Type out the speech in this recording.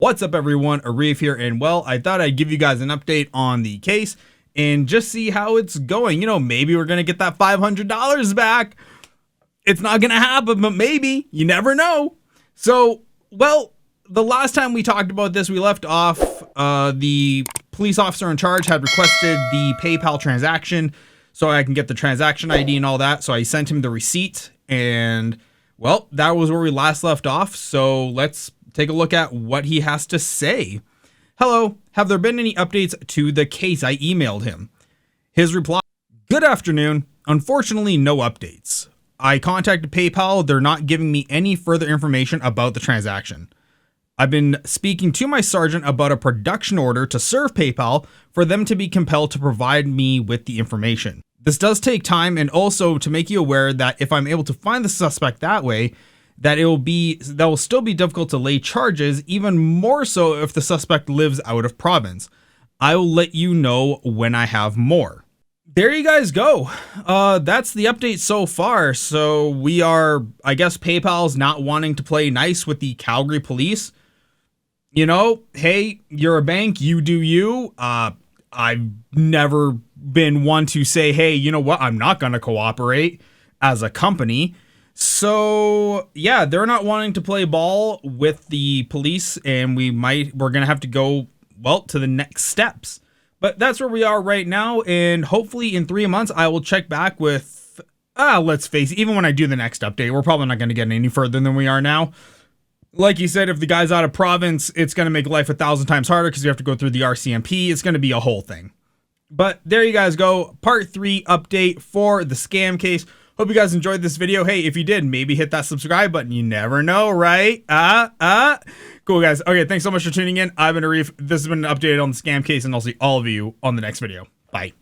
What's up, everyone? Arif here, and well, I thought I'd give you guys an update on the case and just see how it's going. Maybe we're gonna get that $500 back. It's not gonna happen, but maybe. You never know. So, well, the last time we talked about this, we left off the police officer in charge had requested the PayPal transaction so I can get the transaction ID and all that. So I sent him the receipt, and well, that was where we last left off. So let's take a look at what he has to say. Hello, have there been any updates to the case? I emailed him. His reply, good afternoon. Unfortunately, no updates. I contacted PayPal. They're not giving me any further information about the transaction. I've been speaking to my sergeant about a production order to serve PayPal for them to be compelled to provide me with the information. This does take time, and also to make you aware that if I'm able to find the suspect that way, that will still be difficult to lay charges, even more so if the suspect lives out of province. I will let you know when I have more. There you guys go. That's the update so far. So I guess PayPal's not wanting to play nice with the Calgary police. Hey, you're a bank, you do you. I've never been one to say, hey, you know what, I'm not going to cooperate as a company. So yeah, they're not wanting to play ball with the police, and we're going to have to go, well, to the next steps. But that's where we are right now, and hopefully in 3 months I will check back with, let's face it, even when I do the next update, we're probably not going to get any further than we are now. Like you said, if the guy's out of province, it's going to make life 1,000 times harder because you have to go through the RCMP. It's going to be a whole thing. But there you guys go. Part 3 update for the scam case. Hope you guys enjoyed this video. Hey, if you did, maybe hit that subscribe button. You never know, right? Cool, guys. Okay, thanks so much for tuning in. I've been Arif. This has been an update on the scam case, and I'll see all of you on the next video. Bye.